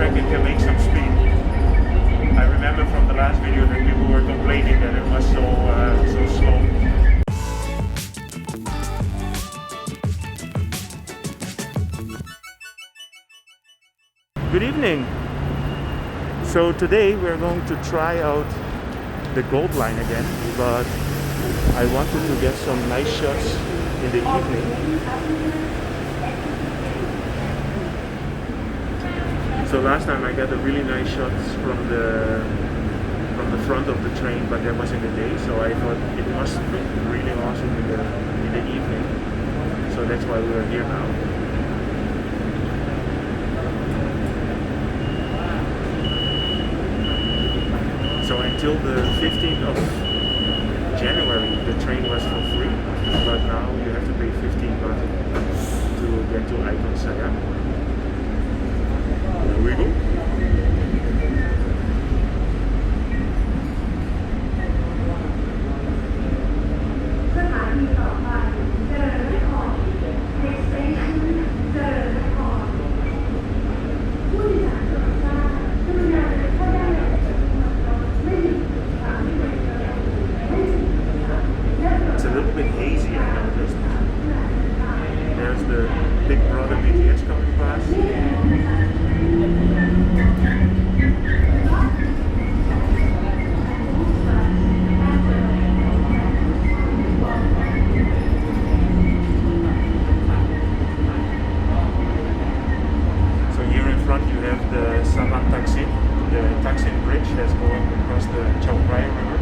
track, it can make some speed. I remember from the last video that people were complaining that it was so slow. Good evening. So today we're going to try out the Gold Line again, but I wanted to get some nice shots in the evening. So last time I got a really nice shots from the front of the train, but that was in the day, so I thought it must look really awesome in the evening. So that's why we are here now. So until the 15th of January, the train was for free, but now you have to pay 15 baht to get to Icon Siam. There we go. It's a little bit hazy, I noticed. There's the big brother BTS coming past. So here in front you have the Thaksin bridge that's going across the Charoen River.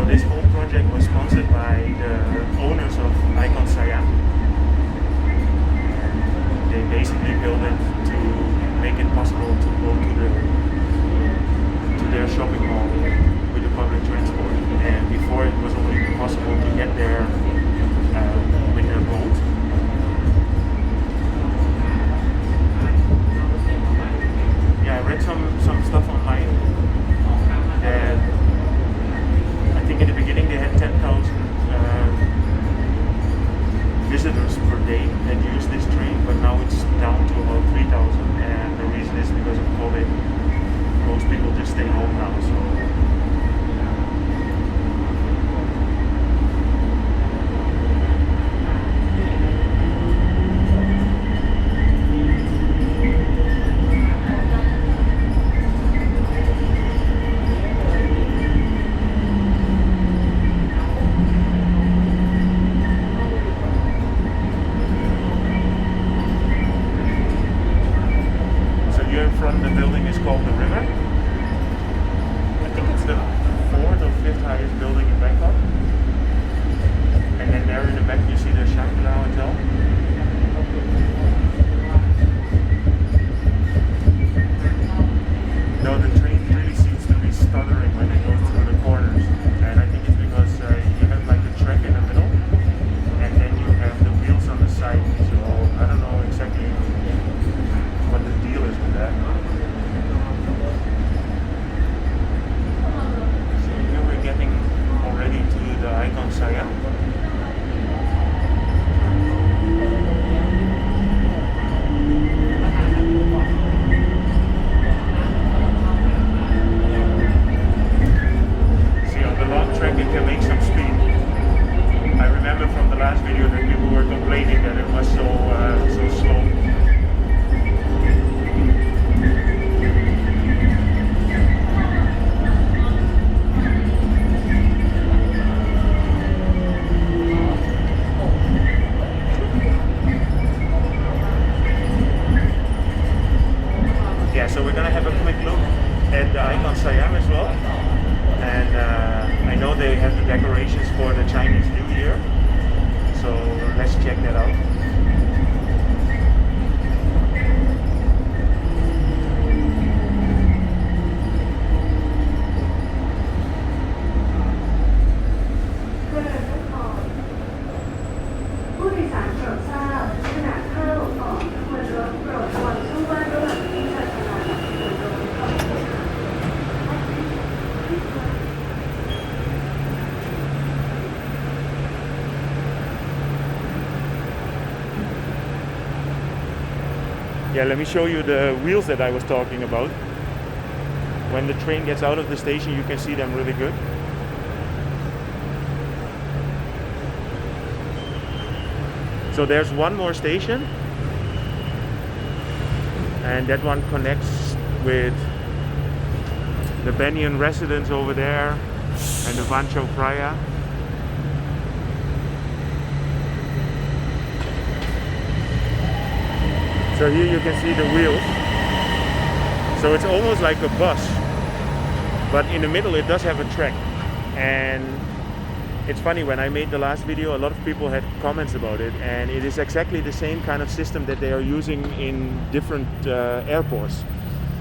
This whole project was sponsored by the owners of Icon Siam. They basically built it to make it possible to go to their shopping mall with the public transport. And before it was only possible to get there with a boat. Yeah, I read some stuff online that I think in the beginning they had 10,000 visitors per day that used this train, but now it's down to about 3,000, and the reason is because of COVID. Most people just stay home now, so. The building is called the River. I think it's the 4th or 5th highest building in Bangkok. And then there in the back you see the Shangri-La Hotel. No, the train really seems to be stuttering when it goes through the corners. And I think it's because you have like the track in the middle, and then you have the wheels on the side. So I don't know exactly what the deal is with that. So here we're getting already to the Icon Siam. See, on the long track it can make some speed. I remember from the last video that people were complaining that it was so slow. So we're gonna have a quick look at the Icon Siam as well, and I know they have the decorations for the Chinese New Year, so let's check that out. Yeah, let me show you the wheels that I was talking about. When the train gets out of the station, you can see them really good. So there's one more station, and that one connects with the Banyan residence over there and the Vancho Praya. So here you can see the wheels. So it's almost like a bus, but in the middle it does have a track. And it's funny, when I made the last video, a lot of people had comments about it, and it is exactly the same kind of system that they are using in different airports.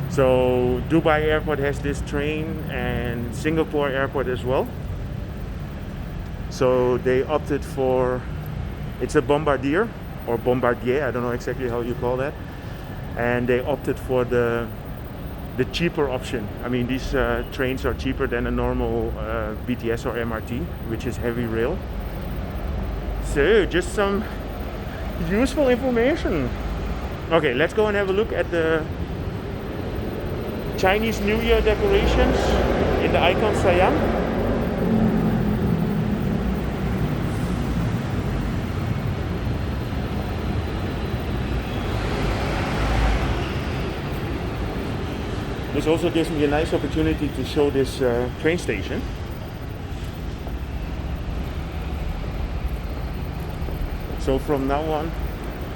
So Dubai Airport has this train, and Singapore Airport as well. So they opted for, it's a Bombardier or Bombardier, I don't know exactly how you call that, and they opted for the cheaper option. I mean, these trains are cheaper than a normal BTS or MRT, which is heavy rail. So just some useful information. Okay, let's go and have a look at the Chinese New Year decorations in the Icon Siam. This also gives me a nice opportunity to show this train station. So from now on,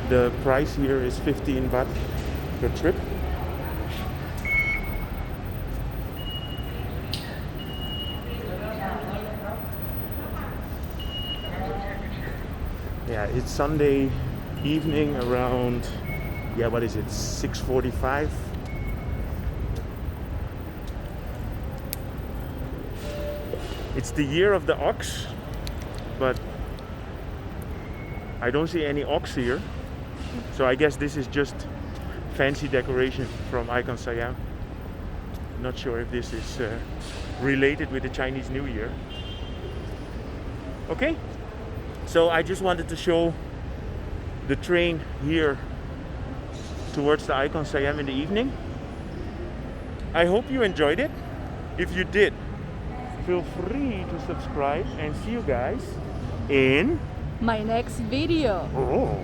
the price here is 15 baht per trip. Yeah, it's Sunday evening around, yeah, what is it, 6:45. It's the year of the ox, but I don't see any ox here. So I guess this is just fancy decoration from Icon Siam. Not sure if this is related with the Chinese New Year. Okay, so I just wanted to show the train here towards the Icon Siam in the evening. I hope you enjoyed it. If you did, feel free to subscribe, and see you guys in my next video. Oh.